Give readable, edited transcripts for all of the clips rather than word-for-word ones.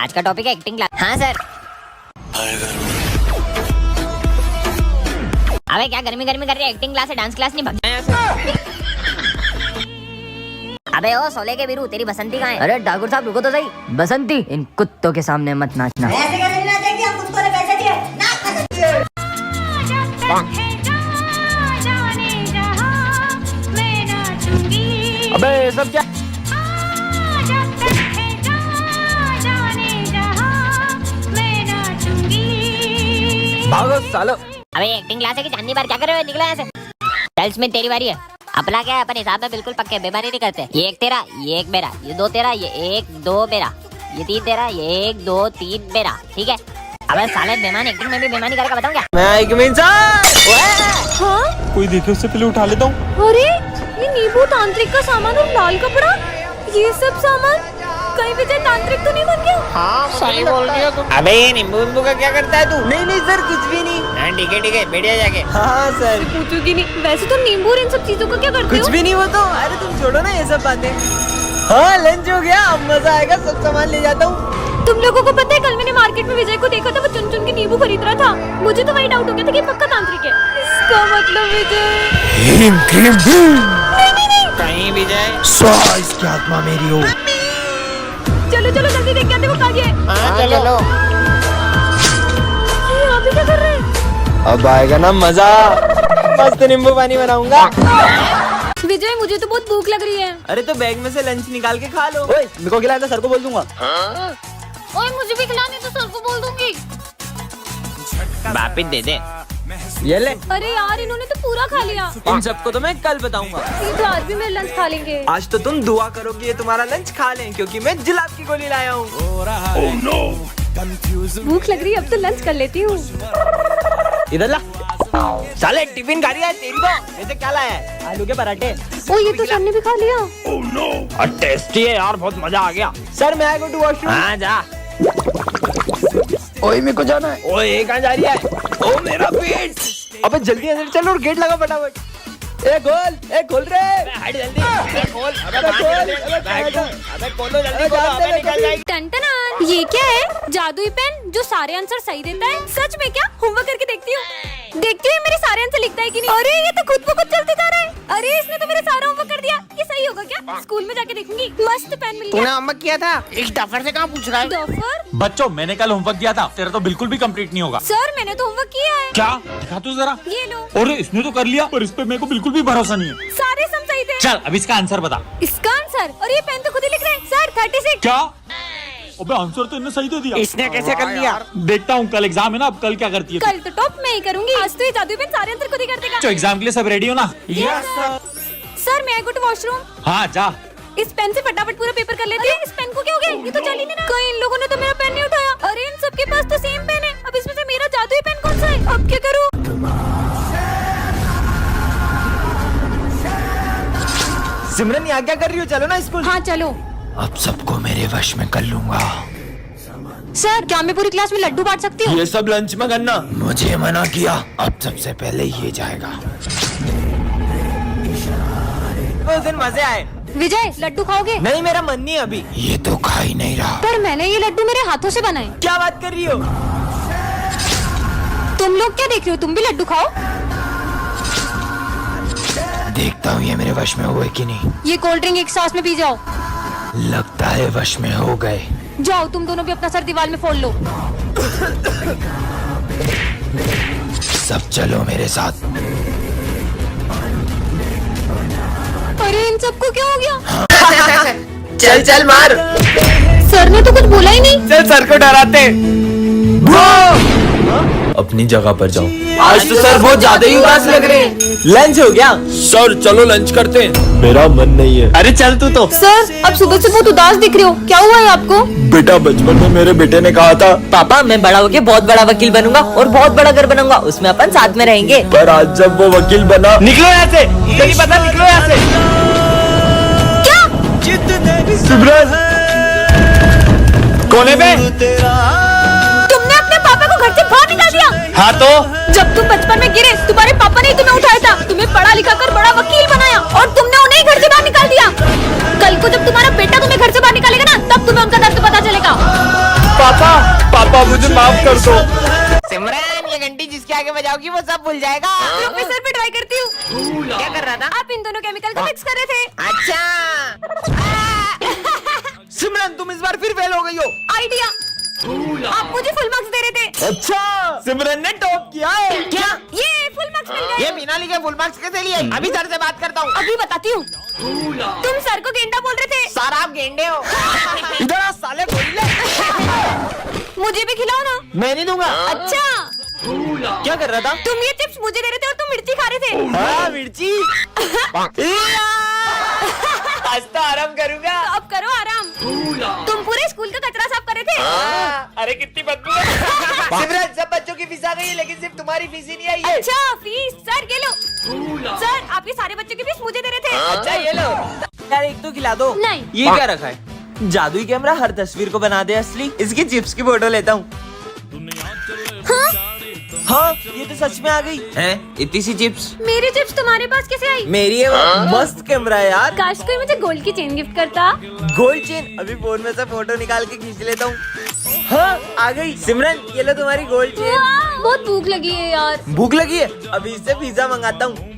आज का टॉपिक है एक्टिंग क्लास। हाँ सर। अबे क्या गर्मी गर्मी कर रही है, एक्टिंग क्लास है, डांस क्लास नहीं, भग जाए यहाँ से। अबे ओ सोले के बीरू, तेरी बसंती कहाँ है? अरे ठाकुर साहब रुको तो सही। बसंती, इन कुत्तों के सामने मत नाचना। ऐसे कैसे नाचेंगे, हम कुत्तों ने पैसे दिए, नाच अबे सब क्या? भागो सालो। अबे एक्टिंग क्लास है कि चांदनी बार, क्या कर रहे हो? निकलो यहाँ से। चल स्मिथ तेरी बारी है। अपना क्या है, अपन हिसाब में बिल्कुल पक्के, बेईमानी नहीं करते। ये एक तेरा, ये एक मेरा, ये दो तेरा, ये एक दो मेरा, ये तीन तेरा, ये एक दो तीन मेरा, ठीक है? अबे साले बेईमान एक्टिंग में भी बेईमानी करेगा, बताऊँ क्या? मैं एक हाँ? कोई देखे उससे पहले उठा लेता हूँ। अरे ये नींबू तांत्रिक का सामान और लाल कपड़ा, ये सब सामान कहीं विजय तांत्रिक तो नहीं बन गया? हाँ सही बोल रही हो तुम। अबे ये नींबू का क्या करता है तू? नहीं सर कुछ भी नहीं। हाँ ठीक है बैठिए जाके। हाँ सर पूछूंगी नहीं। वैसे तुम नींबू और इन सब चीजों का क्या करते हो? कुछ भी नहीं वो तो। अरे तुम छोड़ो ना ये सब बातें। हाँ लंच हो गया, अब मजा आएगा, सब सामान ले जाता हूँ। तुम लोगों को पता है कल मैंने मार्केट में विजय को देखा था, वो चुन चुन के नींबू खरीद रहा था। मुझे तो वही डाउट हो गया था कि पक्का तांत्रिक है। इसका मतलब विजय नहीं। कहीं विजय इसकी आत्मा मेरी हो। चलो जल्दी देख के आते, वो कहाँ गया है? हाँ चलो। ये यहाँ पे क्या कर रहे हैं? अब आएगा ना मजा, मस्त नींबू पानी बनाऊंगा। विजय मुझे तो बहुत भूख लग रही है। अरे तो बैग में से लंच निकाल के खा लो। ओए मेरे को खिलाना, सर को बोल दूंगा। ओए मुझे भी खिलानी तो सर को बोल दूंगी। वापिस दे दे। ये ले। अरे यार इन्होंने तो पूरा खा लिया। इन सबको तो मैं कल बताऊंगा। ये तो आज भी मेरा लंच खा लेंगे। आज तो तुम दुआ करोगे ये तुम्हारा लंच खा लें, क्योंकि मैं जुलाब की गोली लाया हूँ। भूख लग रही है, अब तो लंच कर लेती हूँ। इधर ला। साले टिफिन खा रही है तेरी तो। वैसे क्या लाया है? आलू के पराठे। ओ ये तो सर ने भी खा लिया। टेस्टी है यार, बहुत मजा आ गया। सर मैं गो टू वॉशरूम। हाँ जा। ओए मेरे को जाना है। ओए कहाँ जा रही है? ओ मेरा पेट। अबे जल्दी अंदर चल और गेट लगा फटाफट। ए खोल रे। हट जल्दी। खोल। अबे खोलो जल्दी खोलो, अबे निकल जाएगी। टन ये क्या है? जादुई पेन जो सारे आंसर सही देता है? सच में क्या? होमवर्क करके देखती हूँ मेरे सारे आंसर लिखता है कि नहीं। अरे ये तो खुद ब खुद चलते जा रहा है। अरे इसने तो मेरा सारा होमवर्क कर दिया, ये सही होगा क्या? स्कूल में जाके देखूंगी। मस्त पेन मिल तूने गया। होमवर्क किया था? इस डफर से कहाँ पूछ रहा है? डॉफर? बच्चों मैंने कल होमवर्क किया था, तेरा तो बिल्कुल भी कंप्लीट नहीं होगा। सर मैंने तो होमवर्क किया है। क्या दिखा तू जरा। ये लो। अरे इसने तो कर लिया, पर इस पे मेरे को बिल्कुल भी भरोसा नहीं है। सारे सम सही थे। चल अब इसका आंसर बता। इसका आंसर? और ये पेन तो खुद ही लिख रहे हैं सर। 36। क्या? अबे आंसर तो इन्हें सही दे दिया। इसने कैसे कर लिया? देखता हूँ कल एग्जाम है ना, अब कल क्या करती है। कल तो टॉप मैं ही करूंगी। आज तो ये जादुई पेन सारे आंसर खुद ही कर देगा। तो एग्जाम के लिए सब रेडी हो ना? सर मैं गो टू वॉशरूम। हाँ जा। इस पेन से फटाफट पूरा पेपर कर लेती हूँ। इस पेन को क्या हो गया? ये तो चल ही नहीं रहा। कई इन लोगों ने तो मेरा पेन नहीं उठाया। अरे इन सबके पास तो सेम पेन है। अब इसमें से मेरा जादुई पेन कौन सा है? अब क्या करूँ? सिमरन यहाँ क्या कर रही हो? चलो ना स्कूल। हाँ चलो। अब सबको मेरे वश में कर लूंगा। सर क्या मैं पूरी क्लास में लड्डू बांट सकती हूँ? ये सब लंच में करना। मुझे मना किया, अब सबसे पहले ये जाएगा। उस दिन मजे आए। विजय लड्डू खाओगे? नहीं मेरा मन नहीं अभी। ये तो खा ही नहीं रहा। पर मैंने ये लड्डू मेरे हाथों से बनाए। क्या बात कर रही हो? तुम लोग क्या देख रहे हो? तुम भी लड्डू खाओ। देखता हूँ ये मेरे वश में हुए कि नहीं। ये कोल्ड ड्रिंक एक सांस में पी जाओ। लगता है वश में हो गए। जाओ तुम दोनों भी अपना सर दीवार में फोड़ लो। सब चलो मेरे साथ। अरे इन सबको क्या हो गया? चल चल मार। सर ने तो कुछ बोला ही नहीं। चल सर को डराते। अपनी जगह पर जाओ। आज तो सर बहुत ज्यादा ही उदास लग रहे हैं। लंच हो गया? सर चलो लंच करते हैं। मेरा मन नहीं है। अरे चल तू तो। सर अब सुबह से बहुत उदास दिख रहे हो, क्या हुआ है आपको? बेटा बचपन में मेरे बेटे ने कहा था पापा मैं बड़ा होके बहुत बड़ा वकील बनूंगा और बहुत बड़ा घर बनाऊंगा, उसमें अपन साथ में रहेंगे। पर आज जब वो वकील बना। निकलो यहाँ से, इधर ही पता, निकलो यहाँ से। सिमरन कोने पे। तुमने अपने पापा को घर से बाहर निकाल दिया। हाँ तो जब तुम बचपन में गिरे तुम्हारे पापा ने तुम्हें उठाया था, तुम्हें पढ़ा लिखा कर बड़ा वकील बनाया और तुमने उन्हें घर से बाहर निकाल दिया। कल को जब तुम्हारा बेटा तुम्हें घर से बाहर निकालेगा ना, तब तुम्हें उनका दर्द पता चलेगा। पापा मुझे माफ कर दो। सिमरन, ये घंटी जिसके आगे बजाओगी वो सब भूल जाएगा। प्रोफेसर पे ट्राई करती हूँ। क्या कर रहा था? आप इन दोनों केमिकल को मिक्स कर रहे थे। अच्छा, सिमरन तुम इस बार फिर फेल हो गई हो। आइडिया, आप मुझे फुल मार्क्स दे रहे थे। अच्छा, सिमरन ने टॉप किया है। क्या? ये फुल मार्क्स मिल गए। ये बिना लिखे फुल मार्क्स कैसे लिए? अभी सर से बात करता हूँ। अभी बताती हूँ। तुम सर को गेंडा बोल रहे थे। सर आप गेंडे हो। इधर आ साले, बोल ले। मुझे भी खिलाओ ना। मैं नहीं दूंगा। अच्छा, क्या कर रहा था? तुम ये चिप्स मुझे दे रहे थे और तुम मिर्ची खा रहे थे। हाँ, मिर्ची। आज तो आराम करूंगा। तो अब करो आराम। तुम पूरे स्कूल का कचरा साफ कर रहे थे। अरे कितनी बदबू है। सिमरन, सब बच्चों की फीस आ गई है लेकिन सिर्फ तुम्हारी फीस ही नहीं आई है। अच्छा फीस, सर ये लो। सर आप ये सारे बच्चों की फीस मुझे दे रहे थे। अच्छा ये लो यार, एक तो खिला दो। नहीं। ये क्या रखा है? जादुई कैमरा हर तस्वीर को बना दे असली। इसकी चिप्स की फोटो लेता हूँ। हाँ, ये तो सच में आ गई है। इतनी सी चिप्स मेरी चिप्स तुम्हारे पास कैसे आई? मेरी है वो। मस्त कैमरा है यार। काश कोई मुझे गोल्ड की चेन गिफ्ट करता। गोल्ड चेन अभी फोन में से फोटो निकाल के खींच लेता हूँ। हाँ, आ गई। सिमरन, ये लो तुम्हारी गोल्ड चेन। बहुत भूख लगी है यार। भूख लगी है? अभी इससे पिज्जा मंगाता हूँ।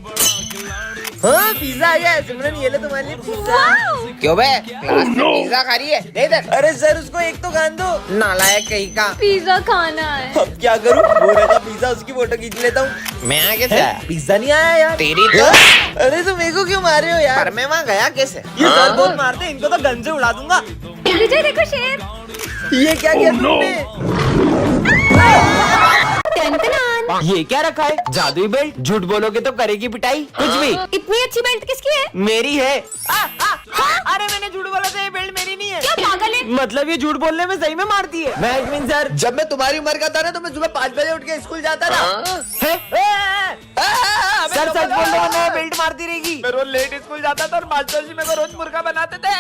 हाँ, पिज्जा आ गया है। सिमरन, ये लो तुम्हारे लिए पिज्जा। क्यों बे? क्लास में पिज्जा खा रही है? दे इधर। अरे सर, उसको एक तो खान दो। नालायक कहीं का। पिज्जा खाना है। अब क्या करूँ? वो रखा पिज्जा, उसकी फोटो खींच लेता हूँ। मैं आ कैसे आया? पिज्जा नहीं आया यार। तेरी तो। अरे तो मेरे को क्यों मार रहे हो यार? पर मैं वहाँ गया कैसे? ये सर बहुत मारते हैं, इनको तो गन से उड़ा दूंगा। विजय देखो शेर। ये क्या किया तुमने? टन-टनान। ये क्या रखा है? जादुई बेल्ट। झूठ बोलोगे तो करेगी पिटाई। कुछ भी। इतनी अच्छी बेल्ट किसकी है? मेरी है। अरे मैंने झूठ बोला था, ये बेल्ट मेरी नहीं है। क्या पागल है? मतलब ये झूठ बोलने में सही में मारती है। मैं सर, जब मैं तुम्हारी उम्र का था ना तो मैं सुबह 5 बजे उठ के स्कूल जाता था। सर सच बोल रहा हूँ, मैं बेल्ट मारती रहेगी। मैं रोज लेट स्कूल जाता था और मास्टर जी मेरे को रोज मुर्गा बनाते थे।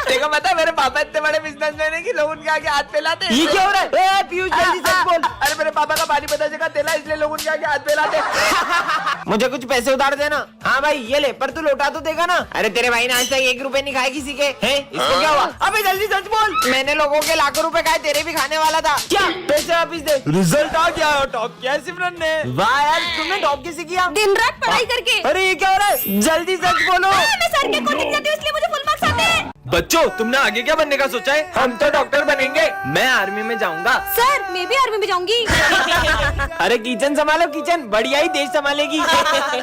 देखो पता है, मेरे पापा इतने बड़े बिजनेसमैन है कि लोग उनके आगे हाथ फैलाते। ये क्या हो रहा है? पीयूष जल्दी सच बोल। अरे मेरे पापा का पानी पता जगह तेला, इसलिए लोग उनके आगे हाथ फैलाते। मुझे कुछ पैसे उधार देना। हाँ भाई ये ले, पर तू लौटा तो देगा ना? अरे तेरे भाई ने आज तक 1 रुपए नहीं खाए किसी के। है इसको क्या हुआ? अबे जल्दी सच बोल। मैंने लोगों के लाखों रुपए खाए, तेरे भी खाने वाला था। क्या पैसे वापिस दे। रिजल्ट आ गया, टॉप किया सिमरन ने। वाह यार, तुमने टॉप कैसे किया? दिन रात पढ़ाई करके। अरे ये क्या हो रहा है? जल्दी सच बोलो। मैं सर के कोचिंग जाती हूँ इसलिए मुझे फुल मार्क्स आते हैं। बच्चों, तुमने आगे क्या बनने का सोचा है? हम तो डॉक्टर बनेंगे। मैं आर्मी में जाऊंगा। सर मैं भी आर्मी में जाऊंगी। अरे किचन संभालो, किचन बढ़िया ही देश संभालेगी।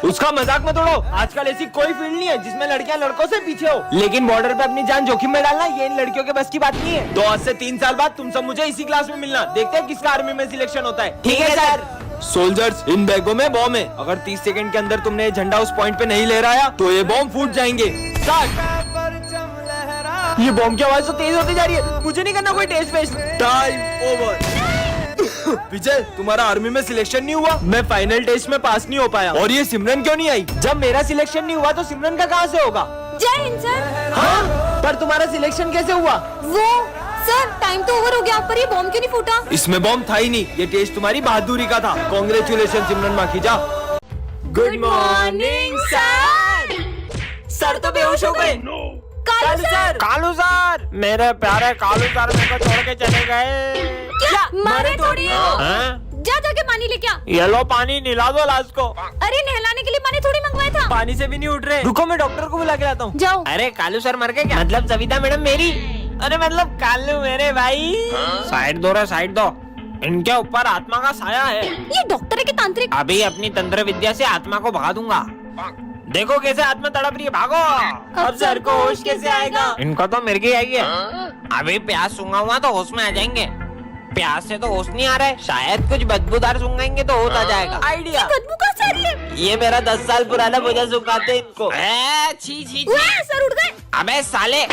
उसका मजाक मत उड़ाओ। आजकल ऐसी कोई फील्ड नहीं है जिसमें लड़कियां लड़कों से पीछे हो। लेकिन बॉर्डर पे अपनी जान जोखिम में डालना ये इन लड़कियों के बस की बात नहीं है। तो आज से 3 साल बाद तुम सब मुझे इसी क्लास में मिलना। देखते हैं किसका आर्मी में सिलेक्शन होता है। ठीक है सर। सोल्जर्स, इन बैगों में बॉम्ब है। अगर 30 सेकंड के अंदर तुमने ये झंडा उस पॉइंट पे नहीं लहराया तो ये बॉम्ब फूट जाएंगे। ये बॉम्ब की आवाज तो तेज होती जा रही है। मुझे नहीं करना कोई test waste. Time over. Vijay, तुम्हारा आर्मी में सिलेक्शन नहीं हुआ। मैं फाइनल टेस्ट में पास नहीं हो पाया। और ये सिमरन क्यों नहीं आई? जब मेरा सिलेक्शन नहीं हुआ तो सिमरन का कहाँ से होगा? जय हिंद सर। हाँ, पर तुम्हारा सिलेक्शन कैसे हुआ? वो सर टाइम तो ओवर हो गया, पर ये बॉम्ब क्यों नहीं फूटा? इसमें बॉम्ब था ही नहीं। ये टेस्ट तुम्हारी बहादुरी का था। Congratulation Simran Makhija. Good morning sir. Sir तो बेहोश हो गए। कालू सर। कालू सर, मेरे प्यारे कालू सर मेरे को छोड़ के चले गए। क्या मारे थोड़ी है वो? हैं? जा जाके पानी लेके आ। ये लो पानी, निला दो लाश को। अरे नहलाने के लिए पानी थोड़ी मंगवाया था। पानी से भी नहीं उठ रहे। रुको मैं डॉक्टर को बुला के लाता हूँ। जाओ। अरे कालू सर मर गए क्या? मतलब सविता मैडम मेरी। अरे मतलब कालू मेरे भाई। साइड दो रे, साइड दो। इनके ऊपर आत्मा का साया है। ये डॉक्टर है कि तांत्रिक? अभी अपनी तंत्र विद्या से आत्मा को भगा दूंगा। देखो कैसे आत्मा तड़प रही है, भागो। अब सर को होश कैसे आएगा? इनको तो मिर्गी आई है। अभी प्यास सूंघा हुआ तो होश में आ जाएंगे। प्यास से तो होश नहीं आ रहा है, शायद कुछ बदबूदार सूंघेंगे तो होश आ जाएगा। आइडिया। बदबू कहाँ से आ रही है? ये मेरा 10 साल पुराना भोजा सुखाते इनको। छी छी वाह, सर उठ गए। अबे साले,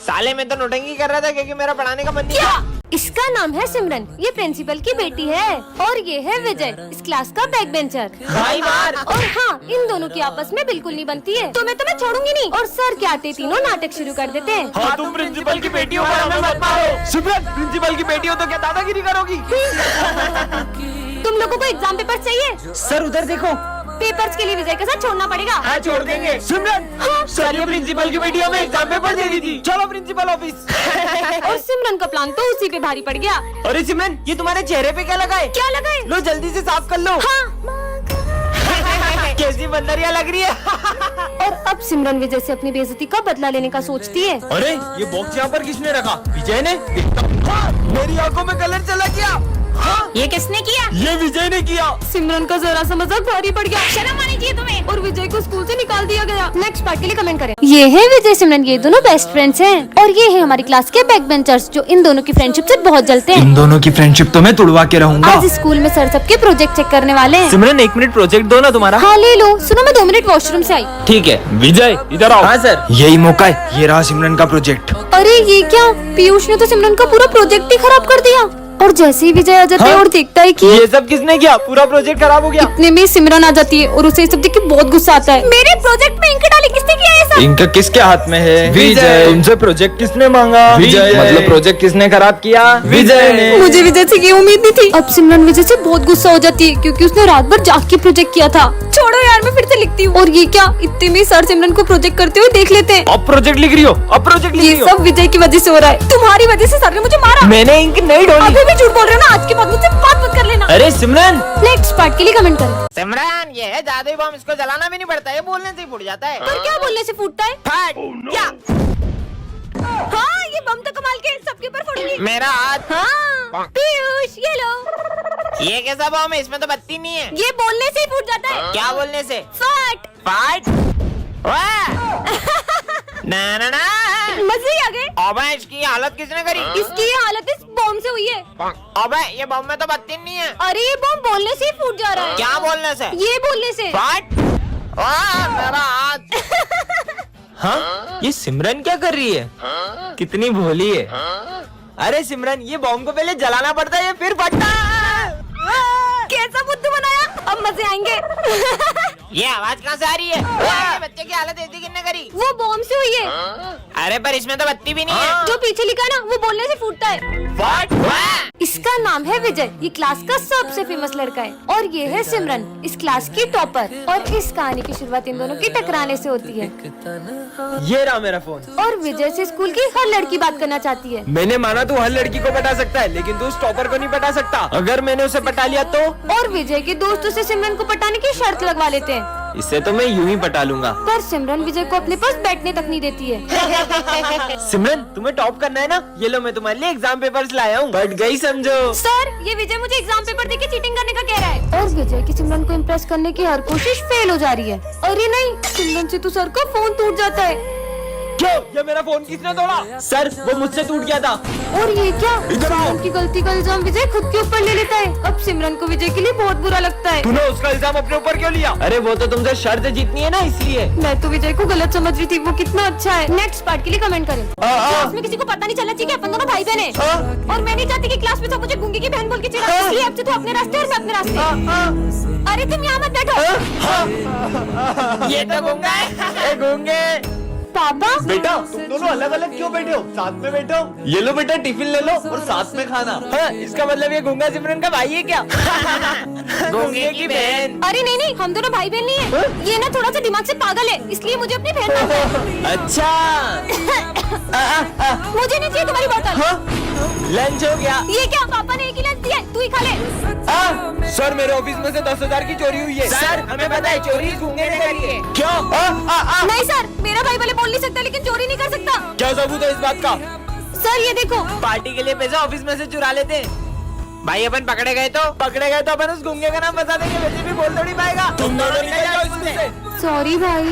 साले में तो नोटंकी कर रहा था क्योंकि मेरा पढ़ाने का मन नहीं था। इसका नाम है सिमरन, ये प्रिंसिपल की बेटी है। और ये है विजय, इस क्लास का बैक बेंचर। भाई मार। और हाँ, इन दोनों की आपस में बिल्कुल नहीं बनती है, तो मैं तुम्हें छोड़ूंगी नहीं। और सर के आते तीनों नाटक शुरू कर देते हैं। हाँ, तुम प्रिंसिपल की बेटी हो, हमें मत मारो। सिमरन, प्रिंसिपल की बेटी हो तो क्या दादागिरी करोगी? तुम लोगों को एग्जाम पेपर चाहिए? सर उधर देखो, पेपर्स के लिए विजय के साथ छोड़ना पड़ेगा। हाँ छोड़ देंगे। सिमरन सर ये प्रिंसिपल की बेटी हमें एग्जाम पेपर दे दी थी। चलो प्रिंसिपल ऑफिस। और सिमरन का प्लान तो उसी पे भारी पड़ गया। अरे सिमरन ये तुम्हारे चेहरे पे क्या लगा है? क्या लगा है? लो जल्दी से साफ कर लो। हाँ। कैसी बंदरिया लग रही है। और अब सिमरन विजय से अपनी बेइज्जती का बदला लेने का सोचती है। अरे ये बॉक्स यहाँ पर किसने रखा? विजय ने। हाँ, मेरी आंखों में कलर चला गया। हाँ, ये किसने किया? ये विजय ने किया। सिमरन का जरा सा मजाक भारी पड़ गया। शर्म आनी चाहिए तुम्हें। और विजय को स्कूल से निकाल दिया गया। नेक्स्ट पार्ट के लिए कमेंट करें। ये है विजय सिमरन, ये दोनों बेस्ट फ्रेंड्स हैं। और ये है हमारी क्लास के बैक बेंचर्स जो इन दोनों की फ्रेंडशिप से बहुत जलते हैं। इन दोनों की फ्रेंडशिप तो मैं तोड़वा के रहूंगा। आज स्कूल में सर सबके प्रोजेक्ट चेक करने वाले हैं। सिमरन 1 मिनट प्रोजेक्ट दो ना तुम्हारा। हाँ ले लो। सुनो मैं 2 मिनट वॉशरूम से आई। ठीक है विजय इधर आओ। हाँ सर। यही मौका है, ये रहा सिमरन का प्रोजेक्ट। अरे ये क्या, पीयूष ने तो सिमरन का पूरा प्रोजेक्ट ही खराब कर दिया। और जैसे ही विजय आ जाता है और देखता है कि ये सब किसने किया? पूरा प्रोजेक्ट खराब हो गया। इतने में सिमरन आ जाती है और उसे ये सब देख के बहुत गुस्सा आता है। मेरे प्रोजेक्ट में इंक डाली किसने किया है सब? इंक किसके हाथ में है? विजय। तुमसे प्रोजेक्ट किसने मांगा? विजय। मतलब प्रोजेक्ट किसने खराब किया? विजय ने। मुझे विजय से ये उम्मीद नहीं थी। अब सिमरन विजय से बहुत गुस्सा हो जाती है क्योंकि उसने रात भर जाग के प्रोजेक्ट किया था। छोड़ो यार मैं फिर से लिखती हूँ। और ये क्या, इतने में सर सिमरन को प्रोजेक्ट करते हुए देख लेते हैं। अब प्रोजेक्ट लिख रही हो? अब प्रोजेक्ट लिख ये रही हो? सब विजय की वजह से हो रहा है। तुम्हारी वजह से सर ने मुझे मारा। मैंने इंक नहीं डाली। अभी भी झूठ बोल रहे हो ना। आज के बाद मुझसे बात मत कर लेना। अरे सिमरन। नेक्स्ट पार्ट के लिए कमेंट करें। सिमरन ये है जादुई बम, इसको जलाना भी नहीं पड़ता, ये बोलने से ही फूट जाता है। पर क्या बोलने से फूटता है? फट क्या? हाँ ये बम तो कमाल के, सबके ऊपर फोड़ूंगी। मेरा हाथ। हाँ पीयूष ये लो। ये कैसा बम है? इसमें तो बत्ती नहीं है। ये बोलने से ही फूट जाता है। क्या बोलने से? फट। फट। ना ना ना। मजे ही आ गए। अबे इसकी हालत किसने करी? इसकी ये हालत इस बम से हुई है। अबे ये बम में तो बत्ती नहीं है। अरे ये बम बोलने से ही फूट जा रहा है। क्या बोलने से? ये बोलने से। फट। मेरा हाथ। हाँ ये सिमरन क्या कर रही है? कितनी भोली है। अरे सिमरन ये बॉम्ब को पहले जलाना पड़ता है फिर फटता है। कैसा बुद्धू बनाया, अब मजे आएंगे। ये आवाज कहाँ से आ रही है? ये बच्चे की हालत ऐसी किसने करी? वो बम से हुई है। अरे पर इसमें तो बत्ती भी नहीं है। जो पीछे लिखा ना वो बोलने से फूटता है। फट। इसका नाम है विजय, ये क्लास का सबसे फेमस लड़का है। और ये है सिमरन, इस क्लास की टॉपर। और इस कहानी की शुरुआत इन दोनों की टकराने से होती है। ये रहा मेरा फोन। और विजय से स्कूल की हर लड़की बात करना चाहती है। मैंने माना तू हर लड़की को पटा सकता है लेकिन तू उस टॉपर को नहीं पटा सकता। अगर मैंने उसे पटा लिया तो? और विजय के दोस्त उसे सिमरन को पटाने की शर्त लगवा लेते हैं। इससे तो मैं यूं ही पटा लूंगा। पर सिमरन विजय को अपने पास बैठने तक नहीं देती है। सिमरन तुम्हें टॉप करना है ना? ये लो मैं तुम्हारे लिए एग्जाम पेपर्स लाया हूँ। बढ़ गई समझो। सर ये विजय मुझे एग्जाम पेपर देके चीटिंग करने का कह रहा है। और विजय की सिमरन को इम्प्रेस करने की हर कोशिश फेल हो जा रही है। अरे नहीं, सिमरन से तो सर का फोन टूट जाता है। क्यों? ये मेरा फोन किसने तोड़ा? सर वो मुझसे टूट गया था। और ये क्या, इधर आओ। सिमरन की गलती का इल्जाम विजय खुद के ऊपर ले लेता है। अब सिमरन को विजय के लिए बहुत बुरा लगता है। तूने उसका इल्जाम अपने ऊपर क्यों लिया? अरे वो तो तुमसे शर्त जीतनी है ना इसलिए। मैं तो विजय को गलत समझ रही थी, वो कितना अच्छा है। नेक्स्ट पार्ट के लिए कमेंट करें। क्लास में किसी को पता नहीं चलना चाहिए कि अपन दोनों भाई बहन हैं। और मैं नहीं चाहती कि क्लास में सब मुझे गूंगी की बहन बोल के चिढ़ाए। इसलिए अब से तू अपने रास्ते और मैं अपने रास्ते। अरे तुम यहाँ मत बैठो। ये तो गूंगा है। ए गूंगे। पापा बेटा तुम दोनों अलग अलग क्यों बैठे हो? साथ में बैठो। ये लो बेटा टिफिन ले लो और साथ में खाना। हाँ, इसका मतलब ये गूंगा सिमरन का भाई है क्या? गूंगे की बहन। अरे नहीं नहीं, हम दोनों भाई बहन नहीं है। ये ना थोड़ा सा दिमाग से पागल है, इसलिए मुझे अपनी बहन मानता है। अच्छा। मुझे नहीं चाहिए तुम्हारी बोतल। लंच हो गया। ये क्या, पापा ने एक ही लंच दिया है, तू ही खा ले। सर मेरे ऑफिस में से 10,000 की चोरी हुई है। सर हमें पता है, चोरी गूंगे ने करी है। क्यों? नहीं सर, मेरा भाई भले बोल नहीं सकता लेकिन चोरी नहीं कर सकता। क्या सबूत है इस बात का? सर ये देखो। पार्टी के लिए पैसा ऑफिस में से चुरा लेते हैं। भाई अपन पकड़े गए तो? पकड़े गए तो अपन उस गूंगे का नाम बता देंगे, वैसे भी बोल थोड़ी पाएगा। तुम दोनों निकल जाओ स्कूल से। सॉरी भाई।